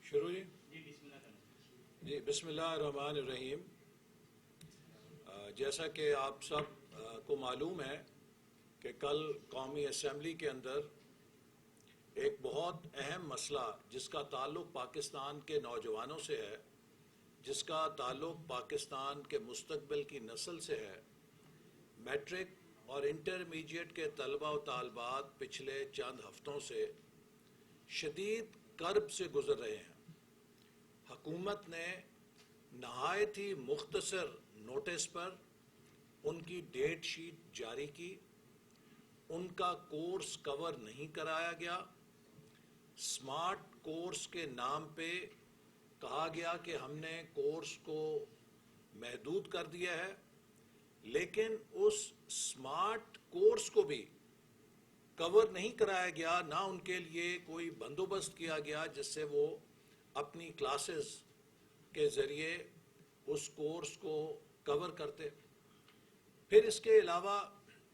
شروع جی بسم اللہ الرحمن الرحیم. جیسا کہ آپ سب کو معلوم ہے کہ کل قومی اسمبلی کے اندر ایک بہت اہم مسئلہ جس کا تعلق پاکستان کے نوجوانوں سے ہے، جس کا تعلق پاکستان کے مستقبل کی نسل سے ہے، میٹرک اور انٹرمیڈیٹ کے طلبہ و طالبات پچھلے چند ہفتوں سے شدید کرب سے گزر رہے ہیں. حکومت نے نہایت ہی مختصر نوٹس پر ان کی ڈیٹ شیٹ جاری کی، ان کا کورس کور نہیں کرایا گیا. سمارٹ کورس کے نام پہ کہا گیا کہ ہم نے کورس کو محدود کر دیا ہے، لیکن اس سمارٹ کورس کو بھی کور نہیں کرایا گیا، نہ ان کے لیے کوئی بندوبست کیا گیا جس سے وہ اپنی کلاسز کے ذریعے اس کورس کو کور کرتے. پھر اس کے علاوہ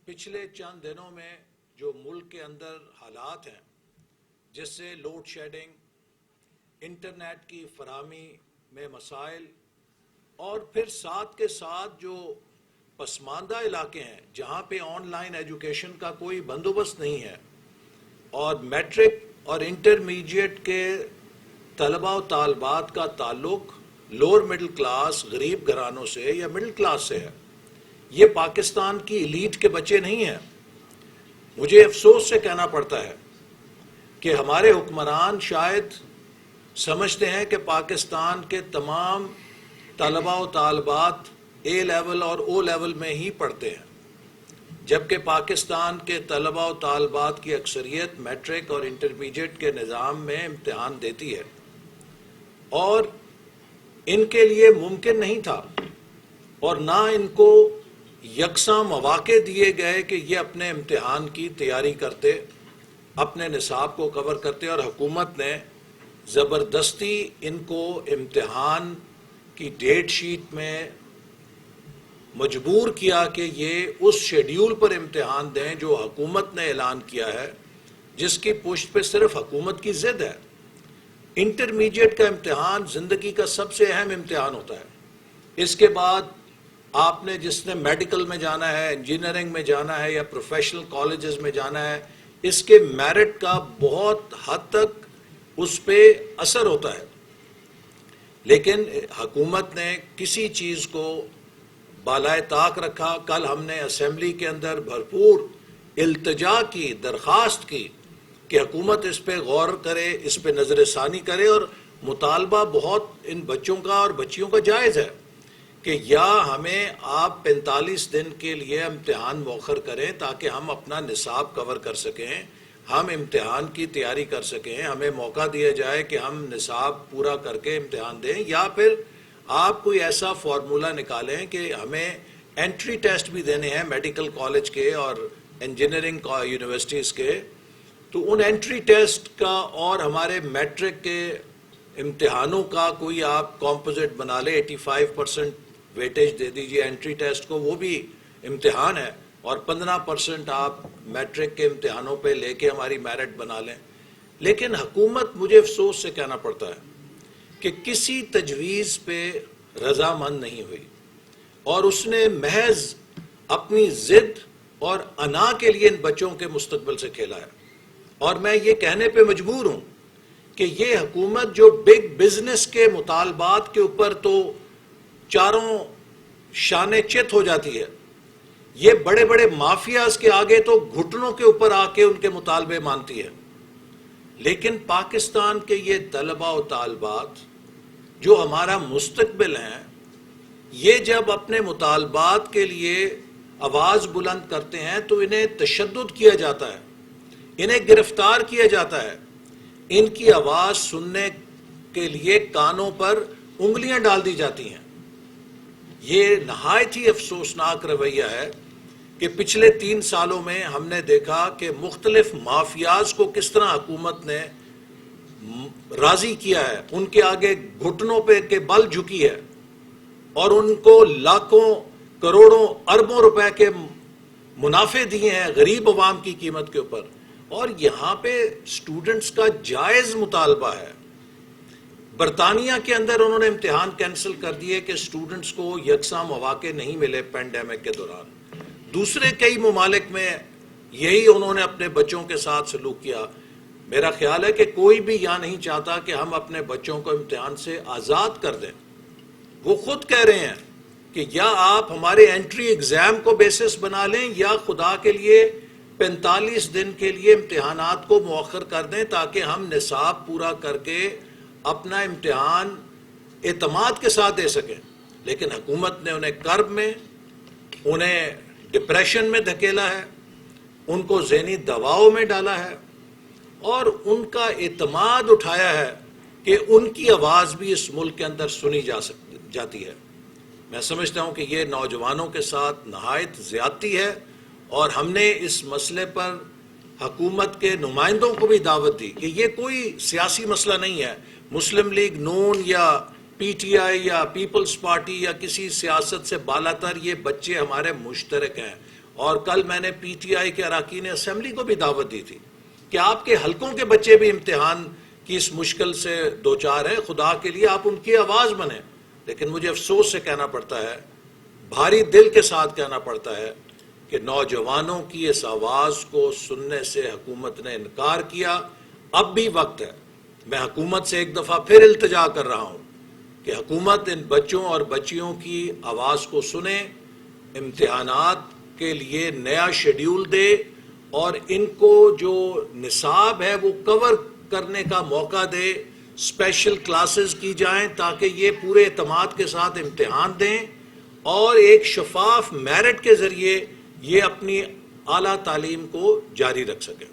پچھلے چند دنوں میں جو ملک کے اندر حالات ہیں، جس سے لوڈ شیڈنگ، انٹرنیٹ کی فراہمی میں مسائل، اور پھر ساتھ کے ساتھ جو پسماندہ علاقے ہیں جہاں پہ آن لائن ایجوکیشن کا کوئی بندوبست نہیں ہے، اور میٹرک اور انٹرمیڈیٹ کے طلبہ و طالبات کا تعلق لوور مڈل کلاس غریب گھرانوں سے یا مڈل کلاس سے ہے. یہ پاکستان کی ایلیٹ کے بچے نہیں ہیں. مجھے افسوس سے کہنا پڑتا ہے کہ ہمارے حکمران شاید سمجھتے ہیں کہ پاکستان کے تمام طلبہ و طالبات اے لیول اور او لیول میں ہی پڑھتے ہیں، جبکہ پاکستان کے طلبہ و طالبات کی اکثریت میٹرک اور انٹرمیڈیٹ کے نظام میں امتحان دیتی ہے، اور ان کے لیے ممکن نہیں تھا اور نہ ان کو یکساں مواقع دیے گئے کہ یہ اپنے امتحان کی تیاری کرتے، اپنے نصاب کو کور کرتے، اور حکومت نے زبردستی ان کو امتحان کی ڈیٹ شیٹ میں مجبور کیا کہ یہ اس شیڈیول پر امتحان دیں جو حکومت نے اعلان کیا ہے، جس کی پشت پہ صرف حکومت کی ضد ہے. انٹرمیڈیٹ کا امتحان زندگی کا سب سے اہم امتحان ہوتا ہے. اس کے بعد آپ نے جس نے میڈیکل میں جانا ہے، انجینئرنگ میں جانا ہے یا پروفیشنل کالجز میں جانا ہے، اس کے میرٹ کا بہت حد تک اس پہ اثر ہوتا ہے. لیکن حکومت نے کسی چیز کو بالائے طاق رکھا. کل ہم نے اسمبلی کے اندر بھرپور التجا کی، درخواست کی کہ حکومت اس پہ غور کرے، اس پہ نظر ثانی کرے، اور مطالبہ بہت ان بچوں کا اور بچیوں کا جائز ہے کہ یا ہمیں آپ 45 دن کے لیے امتحان مؤخر کریں تاکہ ہم اپنا نصاب کور کر سکیں، ہم امتحان کی تیاری کر سکیں، ہمیں موقع دیا جائے کہ ہم نصاب پورا کر کے امتحان دیں، یا پھر آپ کوئی ایسا فارمولہ نکالیں کہ ہمیں انٹری ٹیسٹ بھی دینے ہیں میڈیکل کالج کے اور انجینئرنگ یونیورسٹیز کے. تو ان انٹری ٹیسٹ کا اور ہمارے میٹرک کے امتحانوں کا کوئی آپ کمپوزٹ بنا لیں، 85% ویٹیج دے دیجیے انٹری ٹیسٹ کو، وہ بھی امتحان ہے، اور 15% آپ میٹرک کے امتحانوں پہ لے کے ہماری میرٹ بنا لیں. لیکن حکومت، مجھے افسوس سے کہنا پڑتا ہے کہ کسی تجویز پہ رضامند نہیں ہوئی، اور اس نے محض اپنی ضد اور انا کے لیے ان بچوں کے مستقبل سے کھیلا ہے. اور میں یہ کہنے پہ مجبور ہوں کہ یہ حکومت جو بگ بزنس کے مطالبات کے اوپر تو چاروں شانے چت ہو جاتی ہے، یہ بڑے بڑے مافیاز کے آگے تو گھٹنوں کے اوپر آ کے ان کے مطالبے مانتی ہے. لیکن پاکستان کے یہ طلبہ و طالبات جو ہمارا مستقبل ہیں، یہ جب اپنے مطالبات کے لیے آواز بلند کرتے ہیں تو انہیں تشدد کیا جاتا ہے، انہیں گرفتار کیا جاتا ہے، ان کی آواز سننے کے لیے کانوں پر انگلیاں ڈال دی جاتی ہیں. یہ نہایت ہی افسوسناک رویہ ہے کہ پچھلے 3 سالوں میں ہم نے دیکھا کہ مختلف مافیاز کو کس طرح حکومت نے راضی کیا ہے، ان کے آگے گھٹنوں پہ کے بل جھکی ہے، اور ان کو لاکھوں کروڑوں اربوں روپے کے منافع دیے ہیں غریب عوام کی قیمت کے اوپر. اور یہاں پہ اسٹوڈنٹس کا جائز مطالبہ ہے برطانیہ کے اندر انہوں نے امتحان کینسل کر دیے کہ اسٹوڈنٹس کو یکساں مواقع نہیں ملے پینڈیمک کے دوران. دوسرے کئی ممالک میں یہی انہوں نے اپنے بچوں کے ساتھ سلوک کیا. میرا خیال ہے کہ کوئی بھی یہاں نہیں چاہتا کہ ہم اپنے بچوں کو امتحان سے آزاد کر دیں. وہ خود کہہ رہے ہیں کہ یا آپ ہمارے انٹری ایگزام کو بیسس بنا لیں یا خدا کے لیے 45 دن کے لیے امتحانات کو مؤخر کر دیں تاکہ ہم نصاب پورا کر کے اپنا امتحان اعتماد کے ساتھ دے سکیں. لیکن حکومت نے انہیں کرب میں، انہیں ڈپریشن میں دھکیلا ہے، ان کو ذہنی دباؤ میں ڈالا ہے اور ان کا اعتماد اٹھایا ہے کہ ان کی آواز بھی اس ملک کے اندر سنی جاتی ہے. میں سمجھتا ہوں کہ یہ نوجوانوں کے ساتھ نہایت زیادتی ہے اور ہم نے اس مسئلے پر حکومت کے نمائندوں کو بھی دعوت دی کہ یہ کوئی سیاسی مسئلہ نہیں ہے. مسلم لیگ نون یا پی ٹی آئی یا پیپلز پارٹی یا کسی سیاست سے بالاتر یہ بچے ہمارے مشترک ہیں. اور کل میں نے پی ٹی آئی کے اراکین اسمبلی کو بھی دعوت دی تھی کہ آپ کے حلقوں کے بچے بھی امتحان کی اس مشکل سے دوچار ہیں. خدا کے لیے آپ ان کی آواز بنیں. لیکن مجھے افسوس سے کہنا پڑتا ہے، بھاری دل کے ساتھ کہنا پڑتا ہے کہ نوجوانوں کی اس آواز کو سننے سے حکومت نے انکار کیا. اب بھی وقت ہے. میں حکومت سے ایک دفعہ پھر التجا کر رہا ہوں کہ حکومت ان بچوں اور بچیوں کی آواز کو سنے، امتحانات کے لیے نیا شیڈیول دے اور ان کو جو نصاب ہے وہ کور کرنے کا موقع دے. اسپیشل کلاسز کی جائیں تاکہ یہ پورے اعتماد کے ساتھ امتحان دیں اور ایک شفاف میرٹ کے ذریعے یہ اپنی اعلیٰ تعلیم کو جاری رکھ سکیں.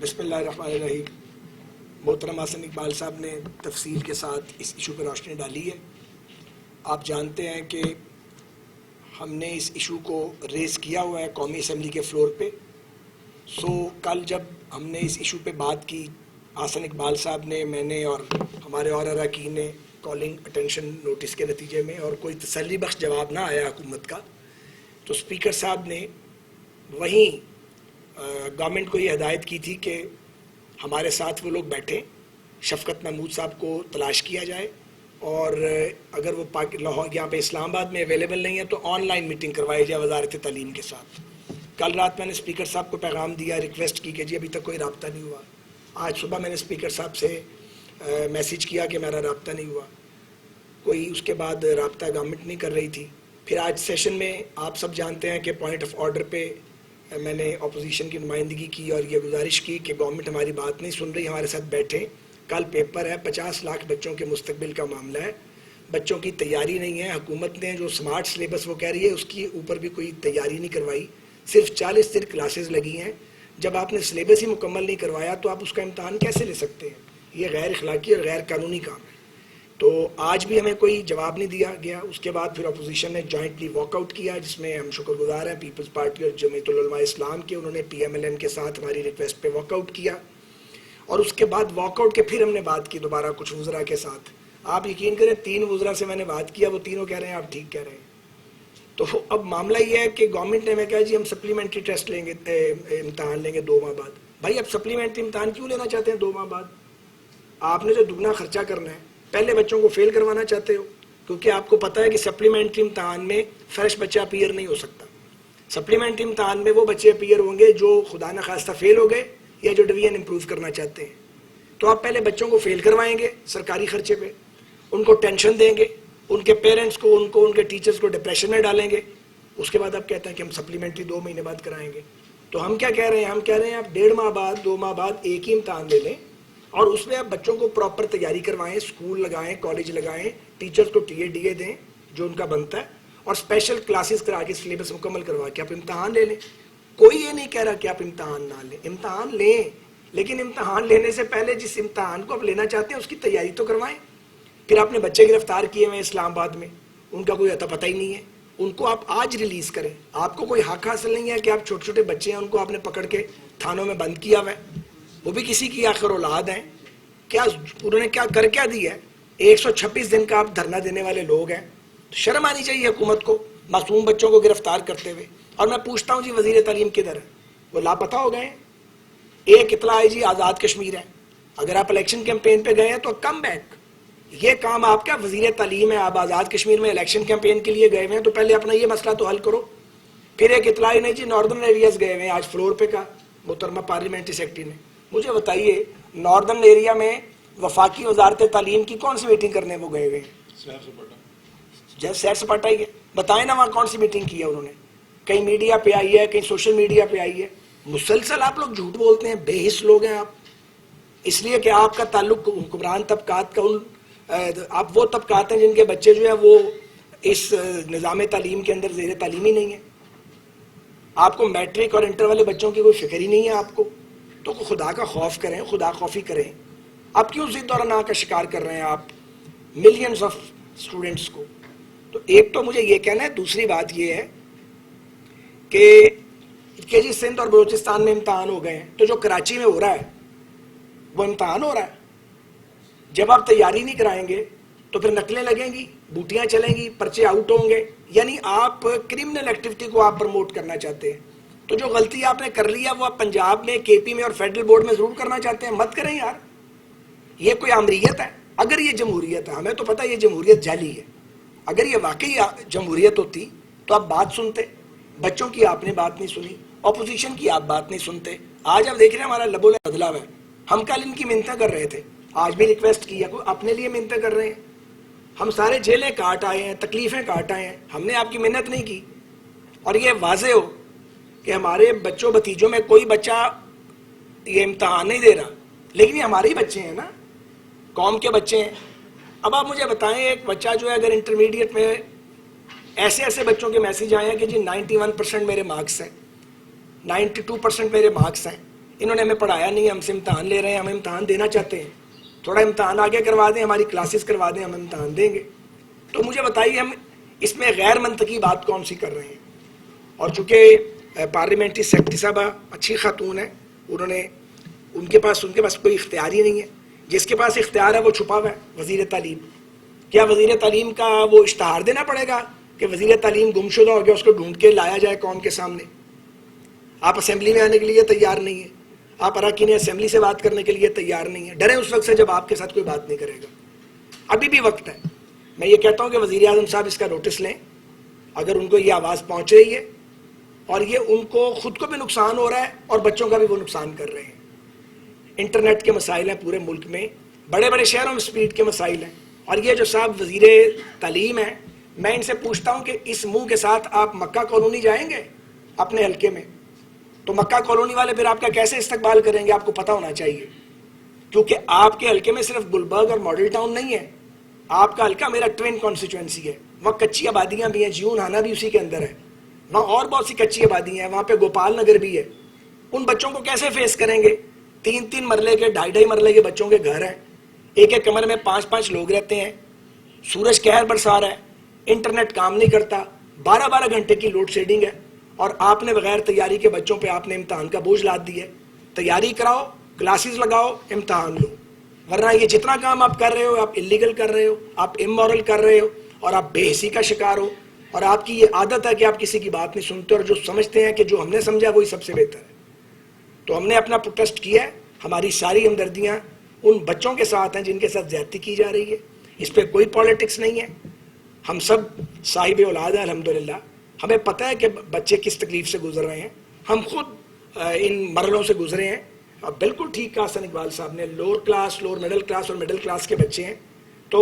بسم اللہ الرحمن الرحیم. محترم حسن اقبال صاحب نے تفصیل کے ساتھ اس ایشو پر روشنی ڈالی ہے. آپ جانتے ہیں کہ ہم نے اس ایشو کو ریز کیا ہوا ہے قومی اسمبلی کے فلور پہ. کل جب ہم نے اس ایشو پہ بات کی، حسن اقبال صاحب نے، میں نے اور ہمارے اور اراکین نے کالنگ اٹینشن نوٹس کے نتیجے میں، اور کوئی تسلی بخش جواب نہ آیا حکومت کا، تو اسپیکر صاحب نے وہیں گورنمنٹ کو یہ ہدایت کی تھی کہ ہمارے ساتھ وہ لوگ بیٹھیں، شفقت محمود صاحب کو تلاش کیا جائے اور اگر وہ لاہور یہاں پہ اسلام آباد میں اویلیبل نہیں ہے تو آن لائن میٹنگ کروائی جائے وزارت تعلیم کے ساتھ. کل رات میں نے اسپیکر صاحب کو پیغام دیا، ریکویسٹ کی کہ جی ابھی تک کوئی رابطہ نہیں ہوا. آج صبح میں نے اسپیکر صاحب سے میسیج کیا کہ میرا رابطہ نہیں ہوا. کوئی اس کے بعد رابطہ گورنمنٹ نہیں کر رہی تھی. پھر آج سیشن میں آپ سب جانتے ہیں کہ پوائنٹ آف آرڈر پہ میں نے اپوزیشن کی نمائندگی کی اور یہ گزارش کی کہ گورنمنٹ ہماری بات نہیں سن رہی، ہمارے ساتھ بیٹھیں. کل پیپر ہے، 50 لاکھ بچوں کے مستقبل کا معاملہ ہے. بچوں کی تیاری نہیں ہے. حکومت نے جو سمارٹ سلیبس وہ کہہ رہی ہے اس کی اوپر بھی کوئی تیاری نہیں کروائی. صرف 40 دن کلاسز لگی ہیں. جب آپ نے سلیبس ہی مکمل نہیں کروایا تو آپ اس کا امتحان کیسے لے سکتے ہیں؟ یہ غیر اخلاقی اور غیر قانونی کام ہے. تو آج بھی ہمیں کوئی جواب نہیں دیا گیا. اس کے بعد پھر اپوزیشن نے جوائنٹلی واک آؤٹ کیا، جس میں ہم شکر گزار ہیں پیپلز پارٹی اور جمعیت العلماء اسلام کے. انہوں نے پی ایم ایل این کے ساتھ ہماری ریکویسٹ پہ واک آؤٹ کیا اور اس کے بعد واک آؤٹ کے پھر ہم نے بات کی دوبارہ کچھ وزراء کے ساتھ. آپ یقین کریں 3 وزراء سے میں نے بات کیا، وہ تینوں کہہ رہے ہیں آپ ٹھیک کہہ رہے ہیں. تو اب معاملہ یہ ہے کہ گورنمنٹ نے ہمیں کہا جی ہم سپلیمنٹری ٹیسٹ لیں گے، امتحان لیں گے 2 ماہ بعد. بھائی اب سپلیمنٹری امتحان کیوں لینا چاہتے ہیں 2 ماہ بعد؟ آپ نے جو دگنا خرچہ کرنا ہے، پہلے بچوں کو فیل کروانا چاہتے ہو کیونکہ آپ کو پتہ ہے کہ سپلیمنٹری امتحان میں فریش بچہ اپیئر نہیں ہو سکتا. سپلیمنٹری امتحان میں وہ بچے اپیئر ہوں گے جو خدا نخواستہ فیل ہو گئے یا جو ڈویژن امپروو کرنا چاہتے ہیں. تو آپ پہلے بچوں کو فیل کروائیں گے سرکاری خرچے پہ، ان کو ٹینشن دیں گے، ان کے پیرنٹس کو، ان کے ٹیچرز کو ڈپریشن میں ڈالیں گے. اس کے بعد آپ کہتے ہیں کہ ہم سپلیمنٹری 2 مہینے بعد کرائیں گے. تو ہم کیا کہہ رہے ہیں؟ ہم کہہ رہے ہیں آپ 1.5 ماہ بعد 2 ماہ بعد ایک ہی امتحان لے لیں اور اس میں آپ بچوں کو پراپر تیاری کروائیں، اسکول لگائیں، کالج لگائیں، ٹیچرز کو ٹی اے ڈی اے دیں جو ان کا بنتا ہے، اور اسپیشل کلاسز کرا کے سلیبس مکمل کروا کے آپ امتحان لے لیں. کوئی یہ نہیں کہہ رہا کہ آپ امتحان نہ لیں، امتحان لیں، لیکن امتحان لینے سے پہلے جس امتحان کو آپ لینا چاہتے ہیں اس کی تیاری تو کروائیں. پھر آپ نے بچے گرفتار کیے ہوئے اسلام آباد میں، ان کا کوئی پتہ ہی نہیں ہے، ان کو آپ آج ریلیز کریں. آپ کو کوئی حق حاصل نہیں ہے کہ آپ چھوٹے چھوٹے بچے ہیں ان کو آپ نے پکڑ کے تھانوں میں بند کیا ہوا ہے. وہ بھی کسی کی آخر اولاد ہیں. کیا انہوں نے کیا دیا ہے؟ 126 دن کا آپ دھرنا دینے والے لوگ ہیں. شرم آنی چاہیے حکومت کو معصوم بچوں کو گرفتار کرتے ہوئے. اور میں پوچھتا ہوں جی وزیر تعلیم کدھر ہے؟ وہ لاپتہ ہو گئے ہیں. ایک اطلاع ہے جی آزاد کشمیر ہے. اگر آپ الیکشن کیمپین پہ گئے ہیں تو کم بیک. یہ کام آپ کا وزیر تعلیم ہے, آپ آزاد کشمیر میں الیکشن کیمپین کے لیے گئے ہوئے ہیں تو پہلے اپنا یہ مسئلہ تو حل کرو. پھر ایک اطلاع نہیں جی ناردرن ایریاز گئے ہوئے ہیں. آج فلور پہ کا محترمہ پارلیمنٹری سیکرٹری نے مجھے بتائیے ناردرن ایریا میں وفاقی وزارت تعلیم کی کون سی میٹنگ کرنے وہ گئے ہوئے ہیں؟ سیر سپاٹا ہی ہے. بتائیں نا وہاں کون سی میٹنگ کی ہے انہوں نے؟ کہیں میڈیا پہ آئی ہے, کہیں سوشل میڈیا پہ آئی ہے. مسلسل آپ لوگ جھوٹ بولتے ہیں, بے حس لوگ ہیں آپ. اس لیے کہ آپ کا تعلق حکمران طبقات کا آپ وہ طبقات ہیں جن کے بچے جو ہیں وہ اس نظام تعلیم کے اندر زیر تعلیمی نہیں ہیں. آپ کو میٹرک اور انٹر والے بچوں کی کوئی فکر ہی نہیں ہے آپ کو. تو خدا کا خوف کریں, خدا خوفی کریں. آپ کیوں ضد اور انا کا شکار کر رہے ہیں آپ ملینز آف اسٹوڈنٹس کو؟ تو ایک تو مجھے یہ کہنا ہے. دوسری بات یہ ہے کہ جی سندھ اور بلوچستان میں امتحان ہو گئے ہیں تو جو کراچی میں ہو رہا ہے وہ امتحان ہو رہا ہے. جب آپ تیاری نہیں کرائیں گے تو پھر نقلیں لگیں گی, بوٹیاں چلیں گی, پرچے آؤٹ ہوں گے. یعنی آپ کرمنل ایکٹیویٹی کو آپ پروموٹ کرنا چاہتے ہیں. تو جو غلطی آپ نے کر لی ہے وہ آپ پنجاب میں, کے پی میں اور فیڈرل بورڈ میں ضرور کرنا چاہتے ہیں. مت کریں یار, یہ کوئی امریت ہے؟ اگر یہ جمہوریت ہے, ہمیں تو پتہ یہ جمہوریت جعلی ہے. اگر یہ واقعی جمہوریت ہوتی تو آپ بات سنتے. بچوں کی آپ نے بات نہیں سنی, اپوزیشن کی آپ بات نہیں سنتے. آج آپ دیکھ رہے ہیں ہمارا لبو بدلا ہوا ہے. ہم کل ان کی منتیں کر رہے تھے, آج بھی ریکویسٹ کی ہے, کوئی اپنے لیے منتیں کر رہے ہیں. ہم سارے جیلیں کاٹ آئے ہیں, تکلیفیں کاٹ آئے ہیں, ہم نے آپ کی منت نہیں کی. اور یہ واضح ہو کہ ہمارے بچوں بھتیجوں میں کوئی بچہ یہ امتحان نہیں دے رہا, لیکن یہ ہمارے ہی بچے ہیں نا, قوم کے بچے ہیں. اب آپ مجھے بتائیں ایک بچہ جو ہے اگر انٹرمیڈیٹ میں ایسے بچوں کے میسیج آئے ہیں کہ جی 91% میرے مارکس ہیں, 92% میرے مارکس ہیں, انہوں نے ہمیں پڑھایا نہیں, ہم سے امتحان لے رہے ہیں, ہم امتحان دینا چاہتے ہیں, تھوڑا امتحان آگے کروا دیں, ہماری کلاسز کروا دیں, ہم امتحان دیں گے. تو مجھے بتائیے ہم اس میں غیر منطقی بات کون سی کر رہے ہیں؟ اور چونکہ پارلیمنٹری سیکرٹری صاحبہ اچھی خاتون ہیں, ان کے پاس کوئی اختیار ہی نہیں ہے. جس کے پاس اختیار ہے وہ چھپا ہوا ہے, وزیر تعلیم. کیا وزیر تعلیم کا وہ اشتہار دینا پڑے گا کہ وزیر تعلیم گم شدہ ہو گیا, اس کو ڈھونڈ کے لایا جائے قوم کے سامنے؟ آپ اسمبلی میں آنے کے لیے تیار نہیں ہیں, آپ اراکین اسمبلی سے بات کرنے کے لیے تیار نہیں ہیں. ڈریں اس وقت سے جب آپ کے ساتھ کوئی بات نہیں کرے گا. ابھی بھی وقت ہے. میں یہ کہتا ہوں کہ وزیر اعظم صاحب اس کا نوٹس لیں, اگر ان کو یہ آواز پہنچ رہی ہے اور یہ ان کو خود کو بھی نقصان ہو رہا ہے اور بچوں کا بھی وہ نقصان کر رہے ہیں. انٹرنیٹ کے مسائل ہیں پورے ملک میں, بڑے بڑے شہروں میں سپیڈ کے مسائل ہیں. اور یہ جو صاحب وزیر تعلیم ہیں, میں ان سے پوچھتا ہوں کہ اس منہ کے ساتھ آپ مکہ کالونی جائیں گے اپنے حلقے میں, تو مکہ کالونی والے پھر آپ کا کیسے استقبال کریں گے؟ آپ کو پتہ ہونا چاہیے. کیونکہ آپ کے حلقے میں صرف گلبرگ اور ماڈل ٹاؤن نہیں ہے, آپ کا حلقہ میرا ٹوین کانسٹیچوئنسی ہے. وہاں کچی آبادیاں بھی ہیں, جیون ہانا بھی اسی کے اندر ہے, وہاں اور بہت سی کچی آبادیاں ہیں, وہاں پہ گوپال نگر بھی ہے. ان بچوں کو کیسے فیس کریں گے؟ 3 مرلے کے 2.5 مرلے کے بچوں کے گھر ہیں, ایک کمرے میں 5 لوگ رہتے ہیں, سورج قہر برسا رہا ہے, انٹرنیٹ کام نہیں کرتا, 12 گھنٹے کی لوڈ شیڈنگ ہے, اور آپ نے بغیر تیاری کے بچوں پہ آپ نے امتحان کا بوجھ لاد دیا ہے. تیاری کراؤ, کلاسز لگاؤ, امتحان لو. ورنہ یہ جتنا کام آپ کر رہے ہو آپ انلیگل کر رہے ہو, آپ امورل کر رہے ہو, اور آپ بے حسی کا شکار ہو. اور آپ کی یہ عادت ہے کہ آپ کسی کی بات نہیں سنتے, اور جو سمجھتے ہیں کہ جو ہم نے سمجھا وہی سب سے بہتر ہے. تو ہم نے اپنا پروٹیسٹ کیا ہے. ہماری ساری ہمدردیاں ان بچوں کے ساتھ ہیں جن کے ساتھ زیادتی کی جا رہی ہے. اس پہ کوئی پالیٹکس نہیں ہے. ہم سب صاحب اولاد ہیں الحمدللہ. ہمیں پتہ ہے کہ بچے کس تکلیف سے گزر رہے ہیں. ہم خود ان مرحلوں سے گزرے ہیں. اب بالکل ٹھیک کہا حسن اقبال صاحب نے, lower class, lower middle class اور مڈل کلاس کے بچے ہیں. تو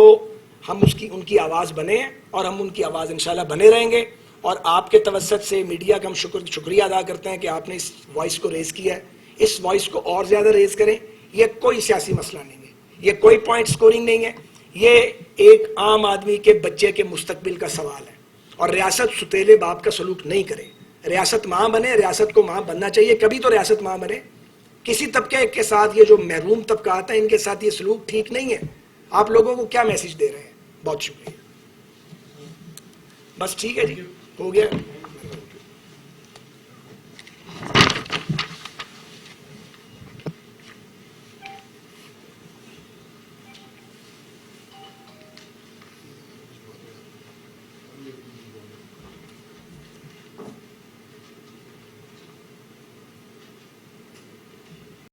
ہم ان کی آواز بنے ہیں, اور ہم ان کی آواز انشاءاللہ بنے رہیں گے. اور آپ کے توسط سے میڈیا کا ہم شکریہ ادا کرتے ہیں کہ آپ نے اس وائس کو ریز کیا ہے. اس وائس کو اور زیادہ ریز کریں. یہ کوئی سیاسی مسئلہ نہیں ہے, یہ کوئی پوائنٹ سکورنگ نہیں ہے, یہ ایک عام آدمی کے بچے کے مستقبل کا سوال ہے. اور ریاست ستیلے باپ کا سلوک نہیں کرے. ریاست ماں بنے, ریاست کو ماں بننا چاہیے, کبھی تو ریاست ماں بنے. کسی طبقے کے ساتھ, یہ جو محروم طبقات ہیں ان کے ساتھ یہ سلوک ٹھیک نہیں ہے. آپ لوگوں کو کیا میسج دے رہے ہیں؟ بہت شکریہ. بس ٹھیک ہے جی, ہو گیا.